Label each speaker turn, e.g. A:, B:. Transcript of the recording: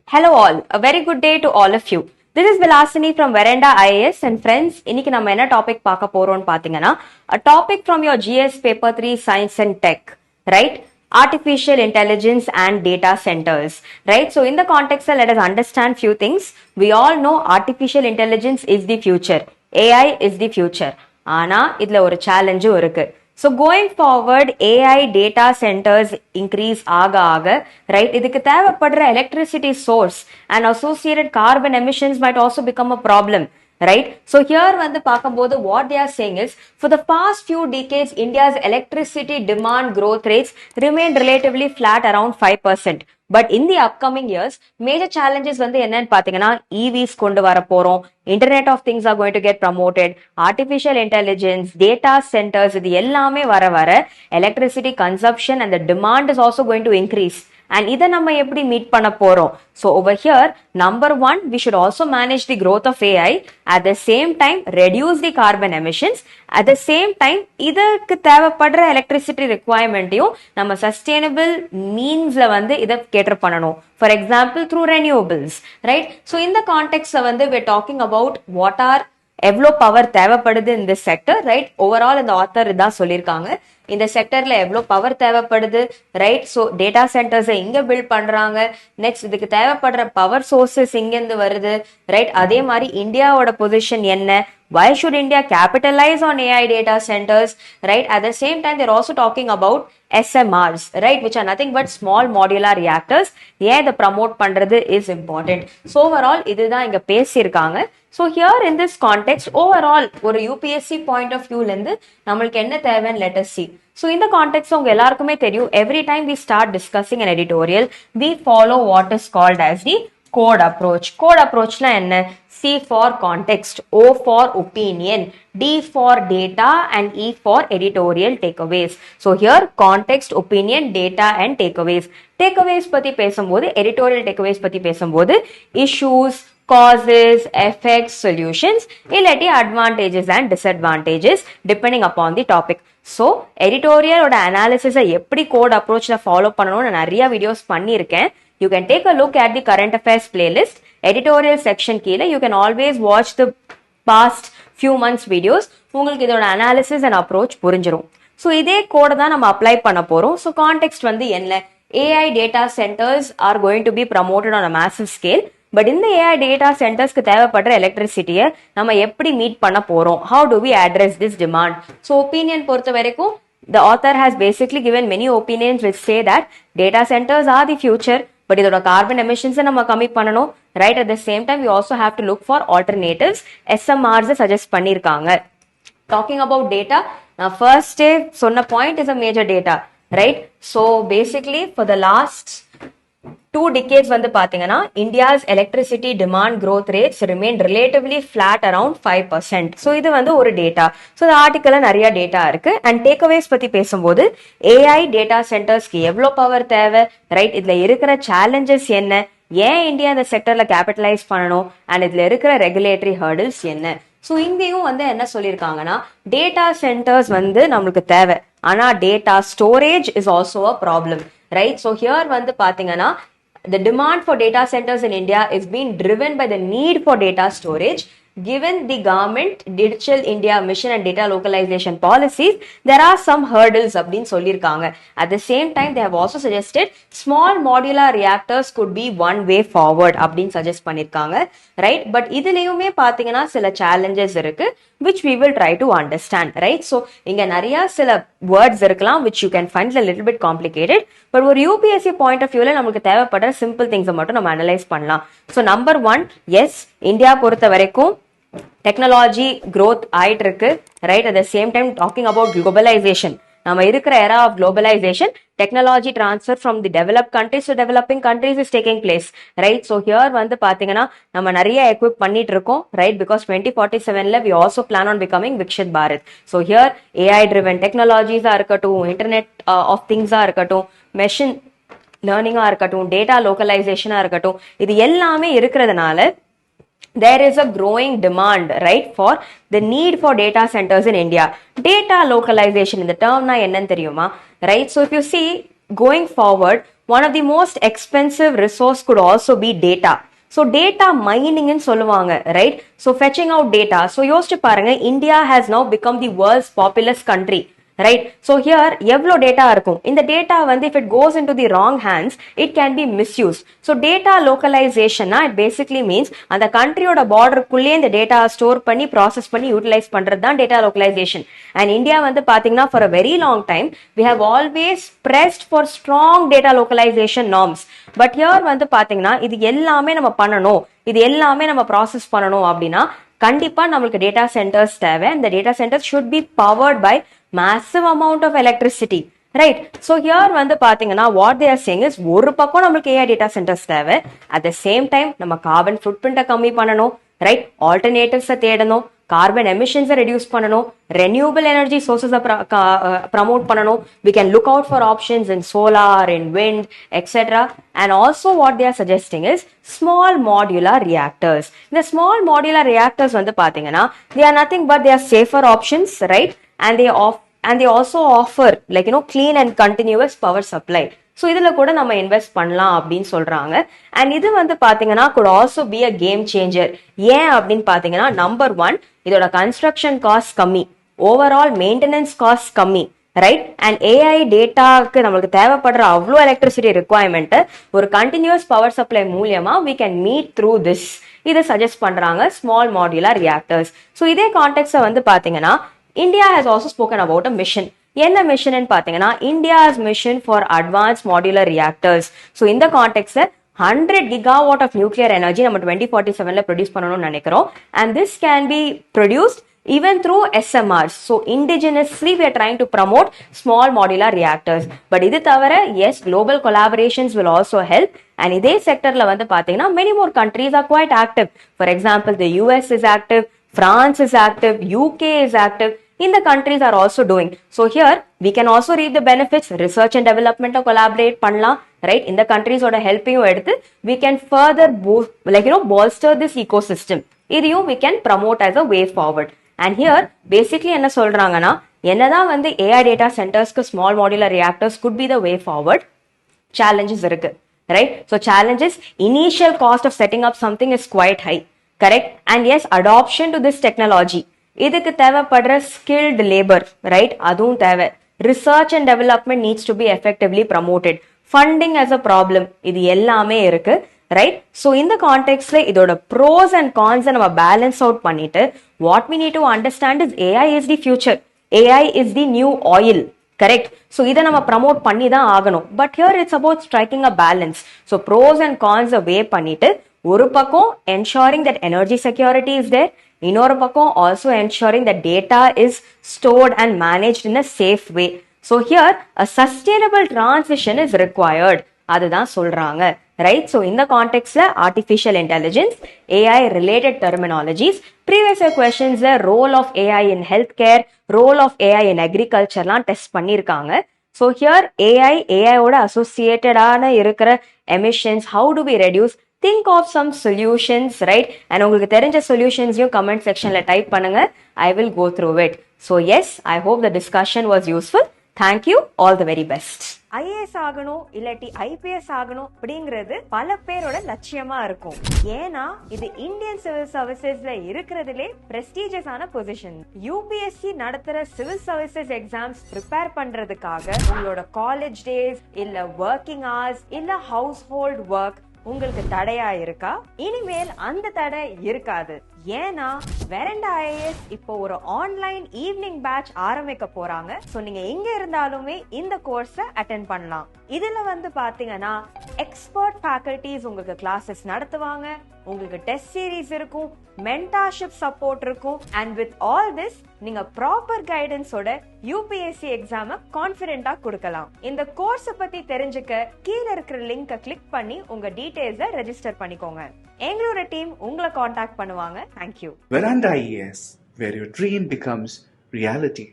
A: Hello all, a very good day to all of you. This is Vilasini from Veranda IAS and friends, இன்னைக்கு நம்ம என்ன topic பார்க்க போறோம்னு பாத்தீங்கன்னா a topic from your GS paper 3 science and tech, right? Artificial intelligence and data centers, right? So in the context, let us understand few things. We all know artificial intelligence is the future. AI is the future. ஆனா இதுல ஒரு சேலஞ்சும் இருக்கு. So going forward, AI data centers increase aga, right? இதுக்கு தேவைப்படுற electricity source and associated carbon emissions might also become a problem, right? So here வந்து பார்க்கும்போது what they are saying is, for the past few decades, India's electricity demand growth rates remained relatively flat around 5%. But in the upcoming years, major challenges வந்து என்னன்னு பாத்தீங்கன்னா EVs கொண்டு வர போறோம், Internet of Things are going to get promoted, artificial intelligence, data centers, இது எல்லாமே வர electricity consumption and the demand is also going to increase. And இதை நம்ம எப்படி மீட் பண்ண போறோம்? So over here, number one, we should also manage the growth of AI, at the same time reduce the carbon emissions, at the same time இதற்கு தேவைப்படுற electricity requirementையும் நம்ம sustainable meansல வந்து இதை cater பண்ணணும். For example, through renewables, right? So in the context வந்து we're talking about what are எவ்வளோ power தேவைப்படுது இந்த செக்டர், ரைட்? ஓவரால் இந்த ஆத்தர் இதான் சொல்லியிருக்காங்க, இந்த செக்டர்ல எவ்வளோ பவர் தேவைப்படுது, ரைட்? ஸோ டேட்டா சென்டர்ஸை இங்க பில்ட் பண்றாங்க, நெக்ஸ்ட் இதுக்கு தேவைப்படுற பவர் சோர்சஸ் இங்கிருந்து வருது, ரைட்? அதே மாதிரி இந்தியாவோட பொசிஷன் என்ன, why should India capitalize on AI data centers, right? At the same time, they're also talking about SMRs, right? Which are nothing but small modular reactors. Yeah, the promote பண்றது is important. So overall, இதுதான் இங்க பேசியிருக்காங்க. So here in this context, overall, ஒரு UPSC point of view லந்து நம்மளுக்கு என்ன தேவைன்னு let us see. So in the context, உங்க எல்லாருக்குமே தெரியும், every time we start discussing an editorial, we follow what is called as the code approach. Code approachனா என்ன? C for context, O for opinion, D for data and E for editorial takeaways. So here context, opinion, data and takeaways. Takeaways பத்தி பேசும்போது, editorial takeaways பத்தி பேசும்போது issues, causes, effects, solutions, இல்லாட்டி advantages and disadvantages depending upon the topic. So editorial ஓட analysis எப்படி code approachல follow பண்ணணும்னு நான் நிறைய videos பண்ணியிருக்கேன். You can take a look at the current affairs playlist, editorial section கீழ. You can always watch the past few months videos. உங்களுக்கு இதோட analysis and approach புரிஞ்சிரும். So இதே கோட தான் நம்ம apply பண்ண போறோம். So context வந்து என்ன? AI data centers are going to be promoted on a massive scale. But இந்த AI data centersக்கு தேவைப்படுற electricity நம்ம எப்படி மீட் பண்ண போறோம்? How do we address this demand? So opinion பொறுத்த வரைக்கும், the author has basically given many opinions which say that data centers are the future, but இதோட carbon emissions நம்ம கம்மி பண்ணணும், right? At the same time, we also have to look for alternatives. SMRs suggest பண்ணிருக்காங்க. Talking about data, now first சொன்ன point is a major data, right? So basically for the last 2 decades வந்து பாத்தீங்கன்னா India's electricity demand growth rates remained relatively flat around 5%. So இது வந்து ஒரு data. So இந்த ஆர்டிக்கல்ல நிறைய data இருக்கு. அண்ட் டேக்அவேஸ் பத்தி பேசும்போது AI data centersக்கு எவ்வளோ பவர் தேவை, ரைட்? இதுல இருக்கிற சேலஞ்சஸ் என்ன, ஏன் இந்தியா இந்த செக்டர்ல கேபிட்டலைஸ் பண்ணணும், அண்ட் இதுல இருக்கிற ரெகுலேட்டரி ஹர்டில்ஸ் என்ன? ஸோ இங்கேயும் வந்து என்ன சொல்லியிருக்காங்கன்னா, டேட்டா சென்டர்ஸ் வந்து நம்மளுக்கு தேவை, ஆனா data storage is also a problem, right? So here வந்து பாத்தீங்கன்னா the demand for data centers in India is being driven by the need for data storage. Given the government Digital India mission and data localization policies, there are some hurdles அப்படின்னு சொல்லியிருக்காங்க. At the same time, they have also suggested small modular reactors could be one way forward அப்படின்னு suggest பண்ணியிருக்காங்க, right? But இதுலயுமே பாத்தீங்கன்னா சில challenges இருக்கு, which we will try to understand, right? So இங்க நிறைய சில words இருக்கலாம் which you can find a little bit complicated, but ஒரு UPSC point of viewல நமக்கு தேவைப்படுற simple things மட்டும் நம்ம analyze பண்ணலாம். So number one, yes, India பொறுத்த வரைக்கும் டெக்னாலஜி growth ஆயிட்டு இருக்கு, right? At the same time talking about globalisation, நம்ம இருக்கிற era of globalization, technology transfer from the developed countries to developing countries is taking place, right? So here வந்து பாத்தீங்கன்னா நம்ம நிறைய equip பண்ணிட்டு இருக்கோம், right? Because 2047ல we also plan on becoming Vikshit Bharat. So here AI driven technologies இருக்கட்டும், Internet of Things இருக்கட்டும், machine learning இருக்கட்டும், data localization இருக்கட்டும், இது எல்லாமே இருக்கிறதுனால there is a growing demand, right, for the need for data centers in India. Data localization, இந்த term na என்னன்னு தெரியுமா, right? So if you see, going forward, one of the most expensive resource could also be data. So data mining in solluvaanga, right? So fetching out data. So யோசிச்சு பாருங்க, India has now become the world's populous country. Right? So here, எவ்வளோ data இருக்கும். இந்த data வந்து, if it goes into the wrong hands, it can be misused. So data localization, it basically means அந்த countryயோட borderக்குள்ளே இந்த data store பண்ணி, process பண்ணி, utilize பண்றது தான் data localization. And India வந்து பாத்தீங்கன்னா, for a very long time, we have always pressed for strong data localization norms. But here வந்து பாத்தீங்கன்னா, இது எல்லாமே நம்ம பண்ணணும், இது எல்லாமே நம்ம process பண்ணணும் அப்படின்னா, கண்டிப்பா நம்மளுக்கு data centers தேவை. இந்த data centers should be powered by massive amount of electricity, right? So here வந்து பாத்தீங்கன்னா, what they are saying is, ஒரு பக்கம் நம்மளுக்கு AI data centers தேவை, at the same time நம்ம carbon footprint கம்மி பண்ணணும், right? Alternatives தேடணும், carbon emissions reduce பண்ணணும், renewable energy sources promote பண்ணணும். We can look out for options in solar, in wind, etc. And also what they are suggesting is small modular reactors. இந்த small modular reactors வந்து பாத்தீங்கன்னா, they are nothing but they are safer options, right? And they also offer, like, clean and continuous power supply. So இதுல கூட நம்ம invest பண்ணலாம் அப்படின்னு சொல்றாங்க. And இது வந்து பாத்தீங்கன்னா could also be a game changer. ஏன் அப்படின்னு பாத்தீங்கன்னா, நம்பர் 1, இதோட கன்ஸ்ட்ரக்ஷன் காஸ்ட் கம்மி, ஓவரால் மெயின்டெனன்ஸ் காஸ்ட் கம்மி, ரைட்? அண்ட் ஏஐ டேட்டாக்கு நம்மளுக்கு தேவைப்படுற அவ்வளோ எலக்ட்ரிசிட்டி ரிக்வயர்மெண்ட் ஒரு கண்டினியூஸ் பவர் சப்ளை மூலியமா we can meet through this. இதை சஜஸ்ட் பண்றாங்க ஸ்மால் மாடுலர் ரியாக்டர்ஸ். ஸோ இதே கான்டெக்ட்ல வந்து பாத்தீங்கன்னா, India has also spoken about a mission. என்ன மிஷன் பாத்தீங்கன்னா, India's mission for advanced modular reactors. So இந்த கான்டெக்ட்ல 100 gigawatt of nuclear energy நம்ம 2047ல ப்ரொடியூஸ் பண்ணணும்னு நினைக்கிறோம். And this can be produced even through SMRs. So indigenously we are trying to promote small modular reactors. But இது தவிர, yes, global collaborations will also help. And இதே செக்டர்ல வந்து பாத்தீங்கன்னா, many more countries are quite active. For example, the US is active, France is active, UK is active. In the countries are also doing. So here we can also reap the benefits. Research and development collaborate பண்ணலாம், right? In the countries ஓட helping எடுத்து we can further boost, bolster this ecosystem. இதையும் we can promote as a way forward. And here basically என்ன சொல்றாங்கன்னா, என்னதான் வந்து AI data centersக்கு small modular reactors could be the way forward, challenges இருக்கு, right? So challenges, initial cost of setting up something is quite high, correct? And yes, adoption to this technology, இதுக்கு தேவைப்படுற skilled labor, right? அதுவும் தேவை. Research and development needs to be effectively promoted. Funding as a problem, இது எல்லாமே இருக்கு, right? So in the contextல இதோட pros and cons நம்ம balance out பண்ணிட்டு, what we need to understand is AI is the future. AI is the new oil, correct? So இதை நம்ம promote பண்ணி தான் ஆகணும். But here it's about striking a balance. So pros and cons weigh பண்ணிட்டு, ஒரு பக்கம் ensuring that energy security is there, இன்னொரு பக்கம் also ensuring that data is stored and managed in a safe way. So here a sustainable transition is required. அதுதான் சொல்றாங்க, right? So in the context artificial intelligence, AI related terminologies, previous questions role of AI in healthcare, role of AI in agriculture லாம் test பண்ணிருக்காங்க. So here AI ஓட associated ஆன இருக்கிற emissions, how do we reduce? Think of some solutions, right? And உங்களுக்கு தெரிஞ்ச solutions comment sectionல type பண்ணுங்க. I will go through it. So yes, I hope the discussion was useful. Thank you. All the very best. IAS ஆகணும் இல்லாட்டி IPS ஆகணும் அப்படிங்கிறது பல பேரோட லட்சியமா இருக்கும். ஏன்னா இது இந்தியன் சிவில் சர்வீசஸ்ல இருக்கிறதுலே பிரஸ்டீஜியஸ் ஆன பொசிஷன். UPSC நடத்துற சிவில் சர்வீசஸ் எக்ஸாம்ஸ் ப்ரிப்பேர் பண்றதுக்காக உங்களோட காலேஜ் டேஸ் இல்ல ஒர்க்கிங் ஹவர்ஸ் இல்ல ஹவுஸ் ஹோல்ட் ஒர்க் உங்களுக்கு தடையா இருக்கா? இனிமேல் அந்த தடை இருக்காது. ஏன்னா வெரண்டா IAS இப்போ ஒரு ஆன்லைன் ஈவினிங் பேட்ச் ஆரம்பிக்க போறாங்க. சோ நீங்க எங்க இருந்தாலுமே இந்த கோர்ஸ அட்டெண்ட் பண்ணலாம். இதுல வந்து பாத்தீங்கன்னா எக்ஸ்பர்ட் ஃபேக்கல்டிஸ் உங்களுக்கு கிளாஸஸ் நடத்துவாங்க, உங்களுக்கு டெஸ்ட் சீரீஸ் இருக்கும், மென்டார்ஷிப் சப்போர்ட் இருக்கும். அண்ட் வித் ஆல் திஸ் நீங்க ப்ராப்பர் கைடன்ஸோட UPSC எக்ஸாம கான்ஃபிடென்ட்டா கொடுக்கலாம். இந்த கோர்ஸ பத்தி தெரிஞ்சுக்க கீழ இருக்கிற லிங்கை கிளிக் பண்ணி உங்க டீடைல்ஸை ரெஜிஸ்டர் பண்ணிக்கோங்க. எங்களோட டீம் உங்களை காண்டாக்ட் பண்ணுவாங்க. Thank you.
B: Veranda IAS, where your dream becomes reality.